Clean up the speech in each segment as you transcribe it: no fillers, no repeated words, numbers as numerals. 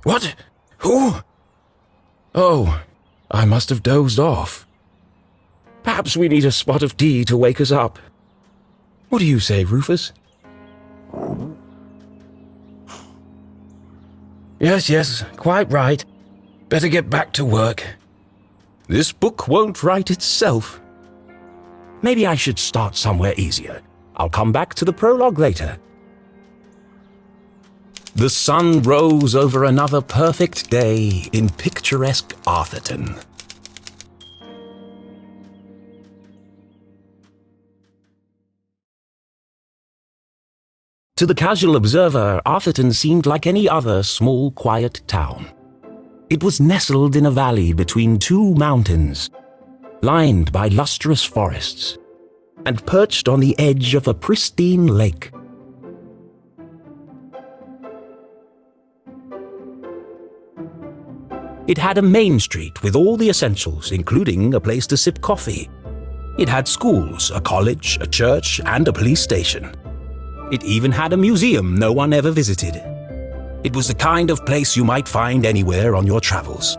What? Who? Oh, I must have dozed off. Perhaps we need a spot of tea to wake us up. What do you say, Rufus? Yes, quite right. Better get back to work. This book won't write itself. Maybe I should start somewhere easier. I'll come back to the prologue later. The sun rose over another perfect day in picturesque Arthurton. To the casual observer, Arthurton seemed like any other small, quiet town. It was nestled in a valley between two mountains, lined by lustrous forests, and perched on the edge of a pristine lake. It had a main street with all the essentials, including a place to sip coffee. It had schools, a college, a church, and a police station. It even had a museum no one ever visited. It was the kind of place you might find anywhere on your travels.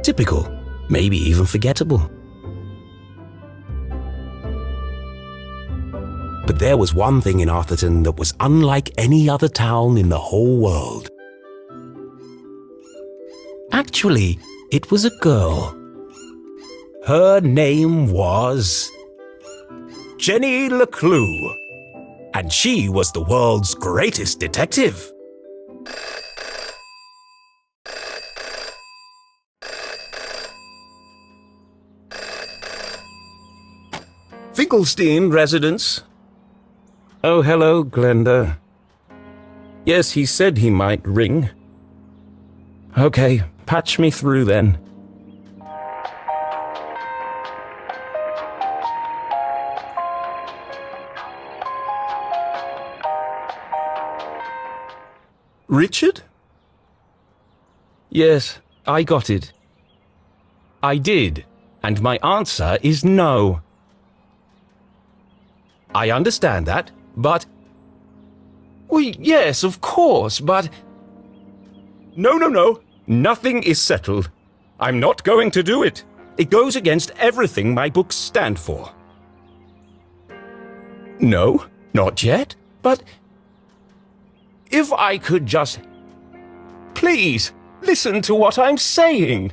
Typical, maybe even forgettable. But there was one thing in Arthurton that was unlike any other town in the whole world. Actually, it was a girl. Her name was Jenny LeClue, and she was the world's greatest detective. Finkelstein residence. Oh, hello, Glenda. Yes, he said he might ring. Okay, patch me through then. Richard? Yes, I got it. I did, and my answer is no. I understand that, but... Well, yes, of course, but... No. Nothing is settled. I'm not going to do it. It goes against everything my books stand for. No, not yet, but... If I could just... Please, listen to what I'm saying.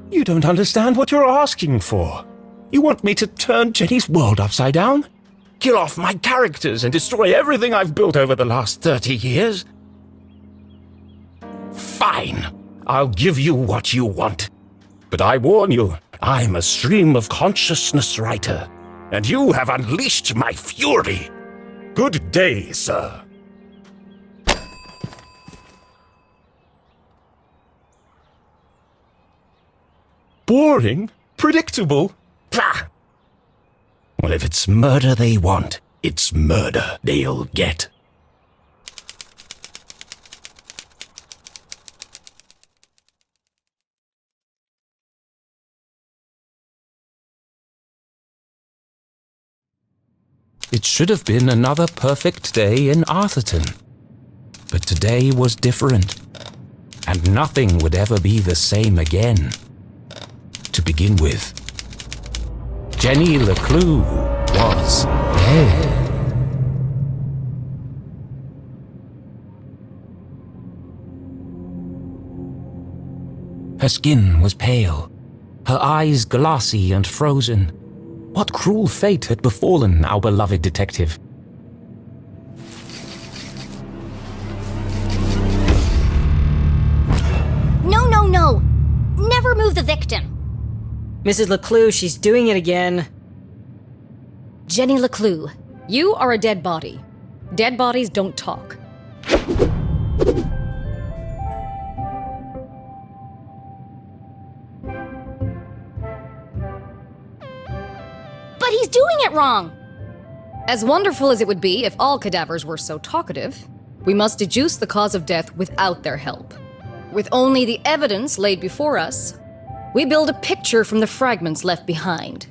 You don't understand what you're asking for. You want me to turn Jenny's world upside down? Kill off my characters and destroy everything I've built over the last 30 years? Fine. I'll give you what you want. But I warn you, I'm a stream of consciousness writer, and you have unleashed my fury. Good day, sir. Boring? Predictable? Pah! Well, if it's murder they want, it's murder they'll get. It should have been another perfect day in Arthurton. But today was different, and nothing would ever be the same again. To begin with, Jenny LeClue was dead. Her skin was pale, her eyes glassy and frozen. What cruel fate had befallen our beloved detective? No! Never move the victim! Mrs. LeClue, she's doing it again. Jenny LeClue, you are a dead body. Dead bodies don't talk. But he's doing it wrong! As wonderful as it would be if all cadavers were so talkative, we must deduce the cause of death without their help. With only the evidence laid before us, we build a picture from the fragments left behind.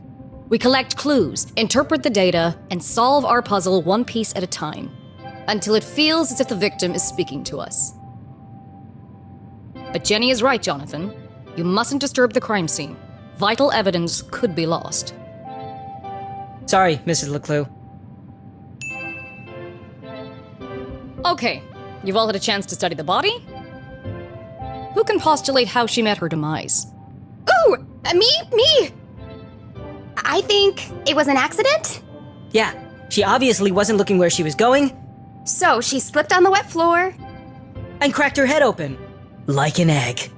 We collect clues, interpret the data, and solve our puzzle one piece at a time, until it feels as if the victim is speaking to us. But Jenny is right, Jonathan. You mustn't disturb the crime scene. Vital evidence could be lost. Sorry, Mrs. LeClue. Okay, you've all had a chance to study the body? Who can postulate how she met her demise? Ooh! Me! I think it was an accident? Yeah, she obviously wasn't looking where she was going. So she slipped on the wet floor, And cracked her head open. Like an egg.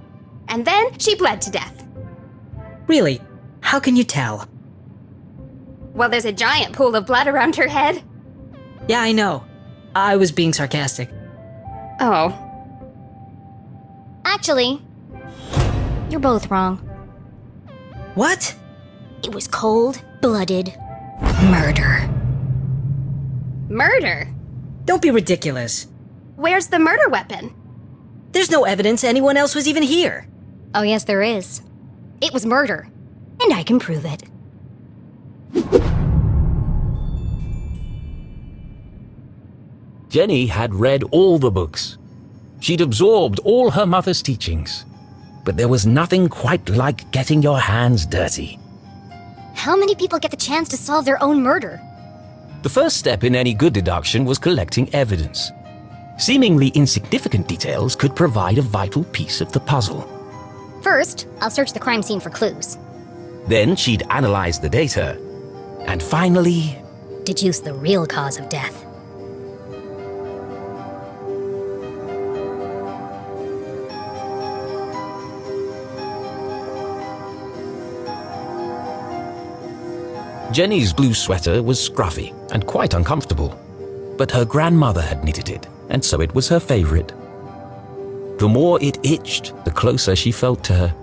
and then she bled to death. Really? How can you tell? Well, there's a giant pool of blood around her head. Yeah, I know. I was being sarcastic. Oh. Actually, you're both wrong. What? It was cold-blooded murder. Murder? Don't be ridiculous. Where's the murder weapon? There's no evidence anyone else was even here. Oh, yes, there is. It was murder, and I can prove it. Jenny had read all the books. She'd absorbed all her mother's teachings. But there was nothing quite like getting your hands dirty. How many people get the chance to solve their own murder? The first step in any good deduction was collecting evidence. Seemingly insignificant details could provide a vital piece of the puzzle. First, I'll search the crime scene for clues. Then she'd analyze the data. And finally, Deduce the real cause of death. Jenny's blue sweater was scruffy and quite uncomfortable. But her grandmother had knitted it, and so it was her favorite. The more it itched, the closer she felt to her.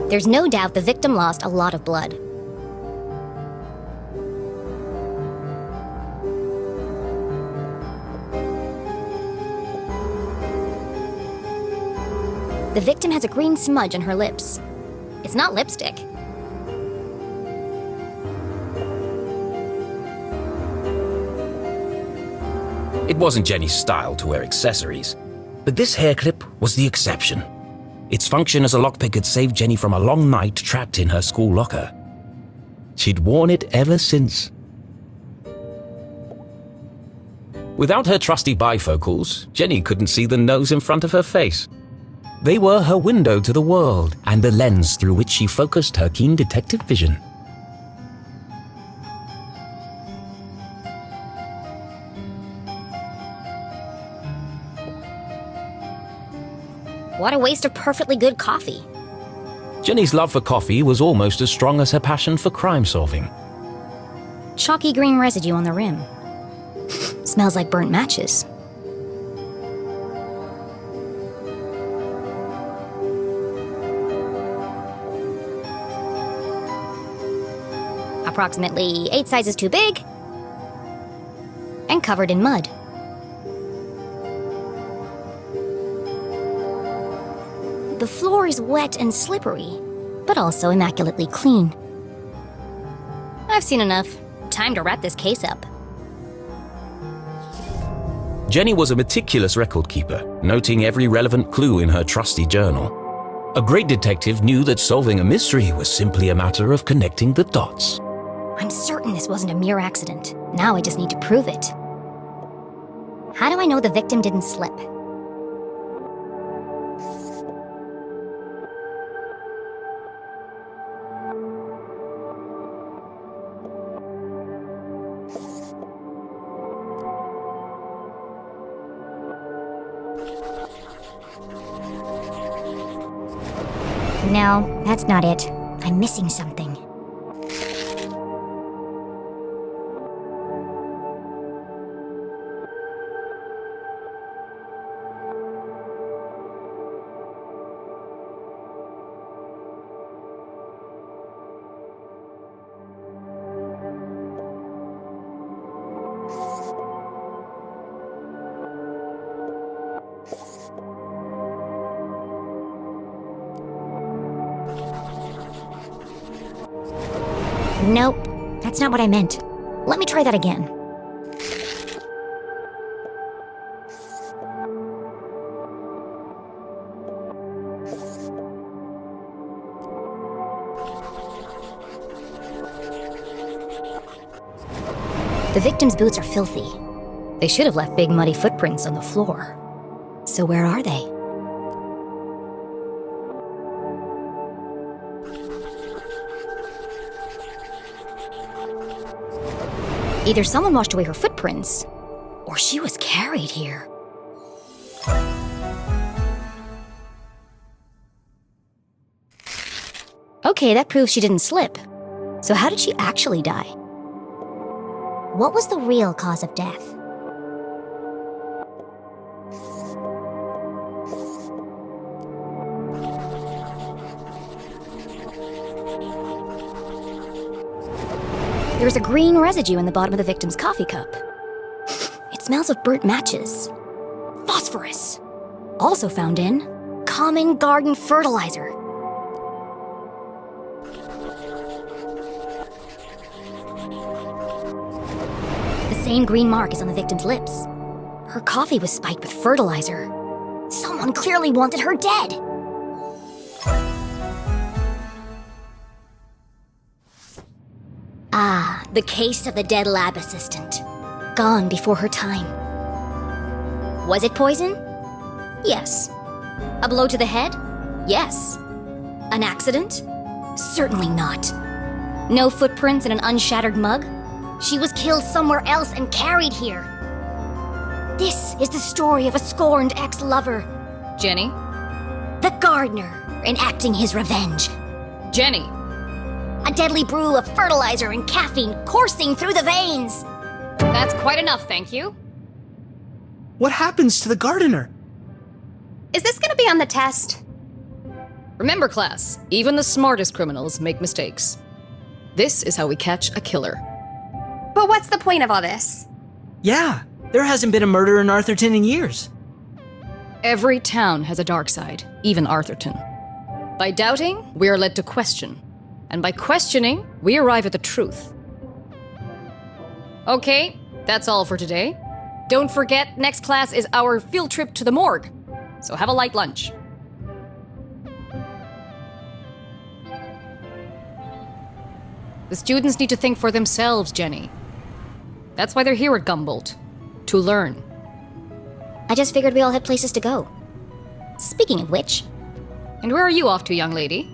There's no doubt the victim lost a lot of blood. The victim has a green smudge on her lips. It's not lipstick. It wasn't Jenny's style to wear accessories, but this hair clip was the exception. Its function as a lockpick had saved Jenny from a long night trapped in her school locker. She'd worn it ever since. Without her trusty bifocals, Jenny couldn't see the nose in front of her face. They were her window to the world and the lens through which she focused her keen detective vision. What a waste of perfectly good coffee. Jenny's love for coffee was almost as strong as her passion for crime solving. Chalky green residue on the rim. Smells like burnt matches. Approximately 8 sizes too big and covered in mud. The floor is wet and slippery, but also immaculately clean. I've seen enough. Time to wrap this case up. Jenny was a meticulous record keeper, noting every relevant clue in her trusty journal. A great detective knew that solving a mystery was simply a matter of connecting the dots. I'm certain this wasn't a mere accident. Now I just need to prove it. How do I know the victim didn't slip? No, that's not it. I'm missing something. Nope, that's not what I meant. Let me try that again. The victim's boots are filthy. They should have left big muddy footprints on the floor. So where are they? Either someone washed away her footprints, or she was carried here. Okay, that proves she didn't slip. So how did she actually die? What was the real cause of death? There's a green residue in the bottom of the victim's coffee cup. It smells of burnt matches. Phosphorus. Also found in common garden fertilizer. The same green mark is on the victim's lips. Her coffee was spiked with fertilizer. Someone clearly wanted her dead. Ah, the case of the dead lab assistant. Gone before her time. Was it poison? Yes. A blow to the head? Yes. An accident? Certainly not. No footprints in an unshattered mug? She was killed somewhere else and carried here. This is the story of a scorned ex-lover. Jenny? The gardener enacting his revenge. Jenny! A deadly brew of fertilizer and caffeine coursing through the veins. That's quite enough, thank you. What happens to the gardener? Is this gonna be on the test? Remember, class, even the smartest criminals make mistakes. This is how we catch a killer. But what's the point of all this? Yeah, there hasn't been a murder in Arthurton in years. Every town has a dark side, even Arthurton. By doubting, we are led to question. And by questioning, we arrive at the truth. Okay, that's all for today. Don't forget, next class is our field trip to the morgue. So have a light lunch. The students need to think for themselves, Jenny. That's why they're here at Gumboldt. To learn. I just figured we all had places to go. Speaking of which, And where are you off to, young lady?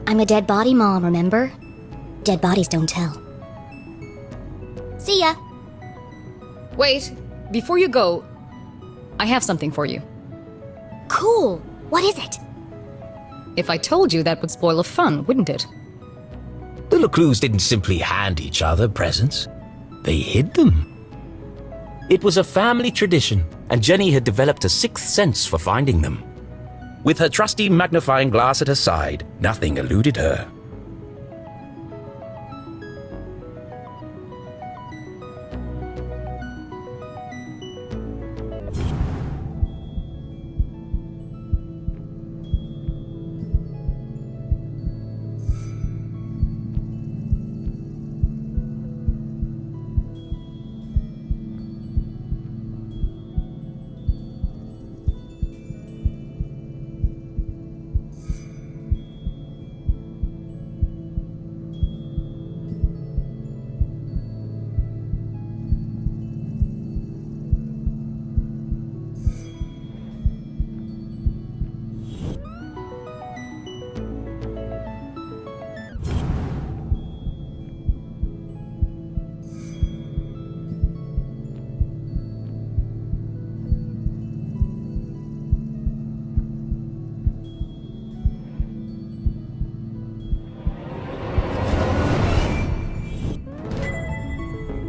I'm a dead body mom, remember? Dead bodies don't tell. See ya! Wait, before you go, I have something for you. Cool! What is it? If I told you, that would spoil the fun, wouldn't it? The LeClues didn't simply hand each other presents. They hid them. It was a family tradition, and Jenny had developed a sixth sense for finding them. With her trusty magnifying glass at her side, nothing eluded her.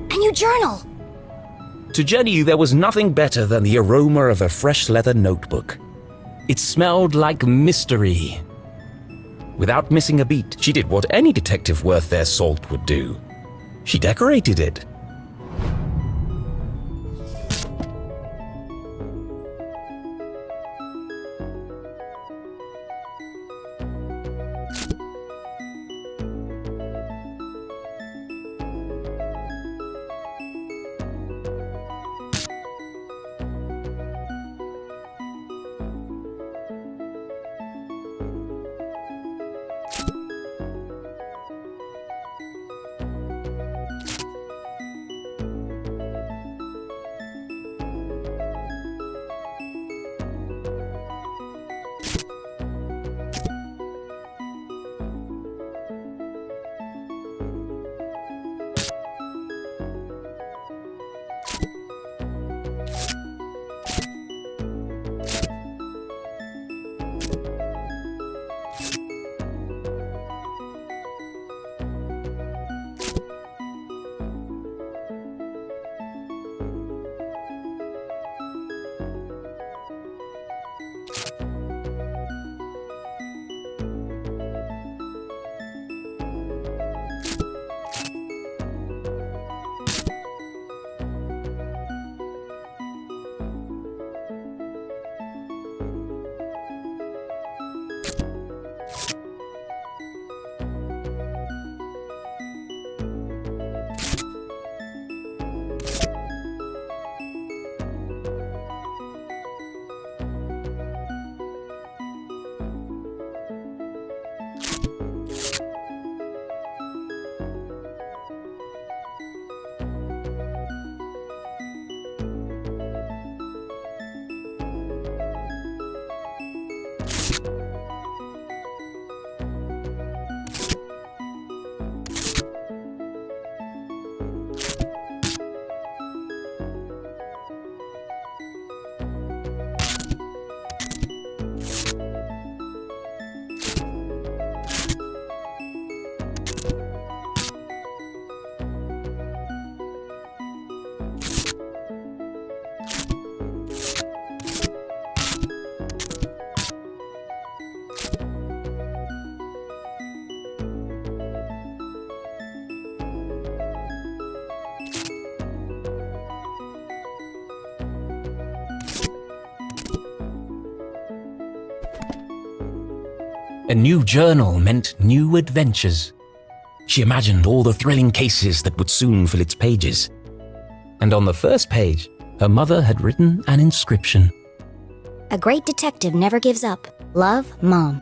A new journal! To Jenny, there was nothing better than the aroma of a fresh leather notebook. It smelled like mystery. Without missing a beat, she did what any detective worth their salt would do. She decorated it. A new journal meant new adventures. She imagined all the thrilling cases that would soon fill its pages. And on the first page, her mother had written an inscription. A great detective never gives up. Love, Mom.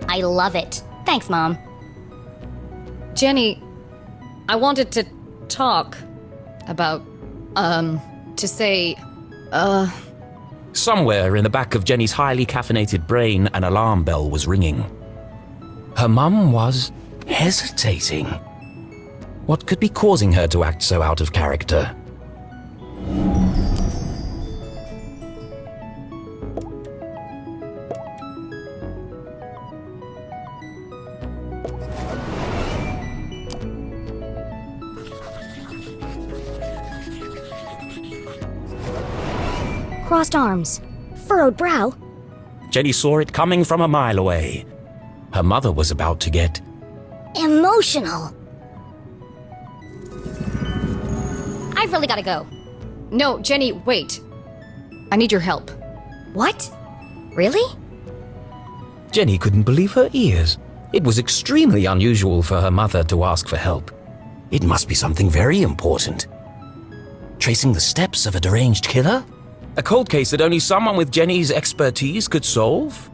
I love it. Thanks, Mom. Jenny, I wanted to talk about, to say, Somewhere in the back of Jenny's highly caffeinated brain, an alarm bell was ringing. Her mum was hesitating. What could be causing her to act so out of character? Crossed arms. Furrowed brow. Jenny saw it coming from a mile away. Her mother was about to get Emotional. I've really gotta go. no, Jenny, wait. I need your help. What? Really? Jenny couldn't believe her ears. It was extremely unusual for her mother to ask for help. It must be something very important. Tracing the steps of a deranged killer? A cold case that only someone with Jenny's expertise could solve?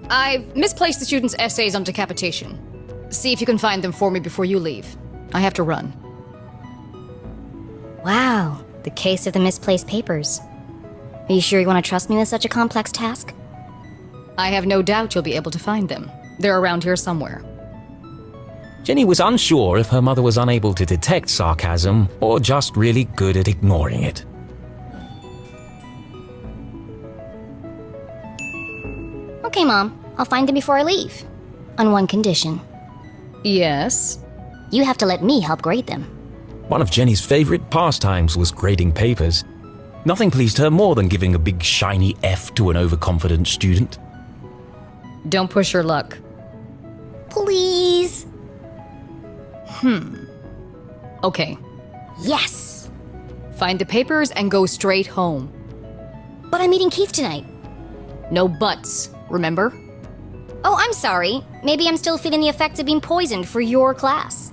I've misplaced the students' essays on decapitation. See if you can find them for me before you leave. I have to run. Wow, the case of the misplaced papers. Are you sure you want to trust me with such a complex task? I have no doubt you'll be able to find them. They're around here somewhere. Jenny was unsure if her mother was unable to detect sarcasm or just really good at ignoring it. Okay, Mom. I'll find them before I leave. On one condition. Yes? You have to let me help grade them. One of Jenny's favorite pastimes was grading papers. Nothing pleased her more than giving a big shiny F to an overconfident student. Don't push your luck. Please. Okay. Yes. Find the papers and go straight home. But I'm meeting Keith tonight. No buts, remember? Oh, I'm sorry. Maybe I'm still feeling the effects of being poisoned for your class.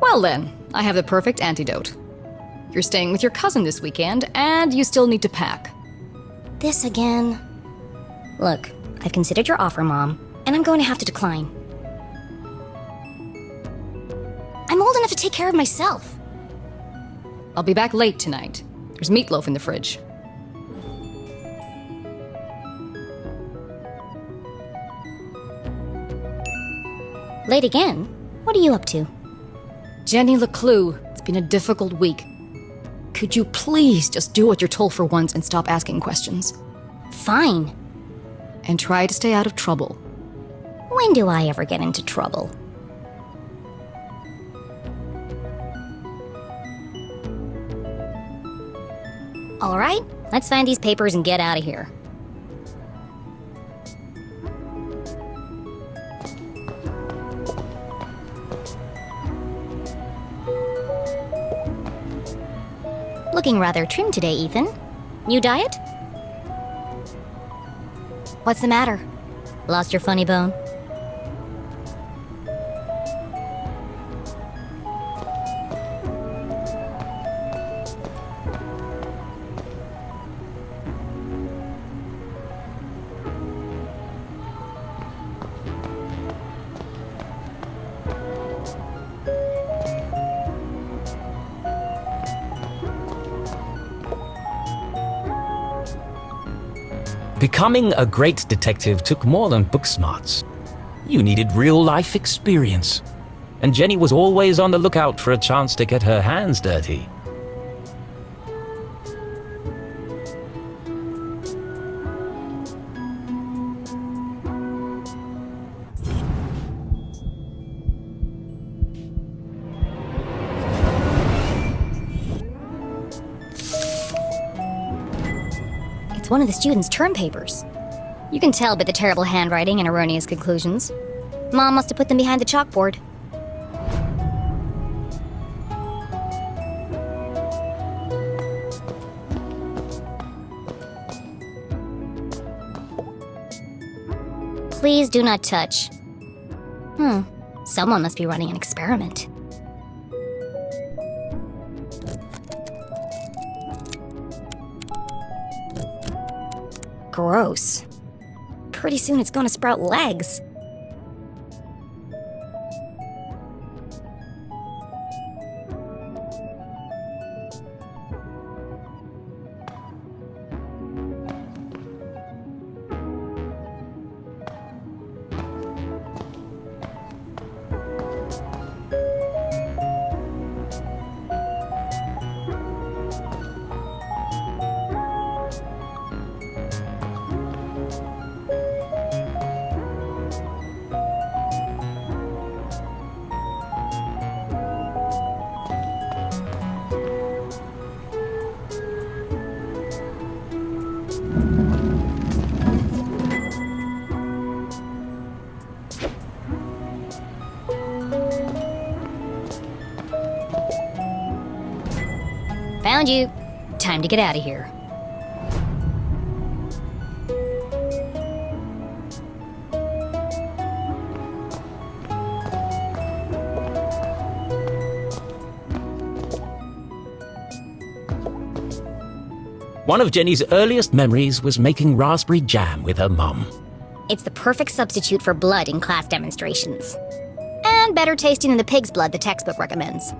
Well then, I have the perfect antidote. You're staying with your cousin this weekend, and you still need to pack. This again? Look, I've considered your offer, Mom, and I'm going to have to decline. I'm old enough to take care of myself. I'll be back late tonight. There's meatloaf in the fridge. Late again? What are you up to? Jenny LeClue, it's been a difficult week. Could you please just do what you're told for once and stop asking questions? Fine. And try to stay out of trouble. When do I ever get into trouble? All right, let's find these papers and get out of here. Looking rather trim today, Ethan. New diet? What's the matter? Lost your funny bone? Becoming a great detective took more than book smarts. You needed real-life experience. And Jenny was always on the lookout for a chance to get her hands dirty. It's one of the students' term papers. You can tell by the terrible handwriting and erroneous conclusions. Mom must have put them behind the chalkboard. Please do not touch. Someone must be running an experiment. Gross. Pretty soon it's gonna sprout legs. Found you. Time to get out of here. One of Jenny's earliest memories was making raspberry jam with her mum. It's the perfect substitute for blood in class demonstrations. And better tasting than the pig's blood the textbook recommends.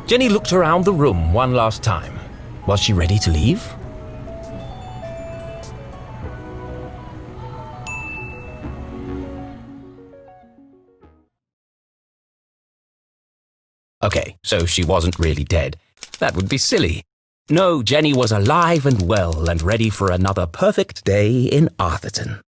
Jenny looked around the room one last time. Was she ready to leave? Okay, so she wasn't really dead. That would be silly. No, Jenny was alive and well and ready for another perfect day in Arthurton.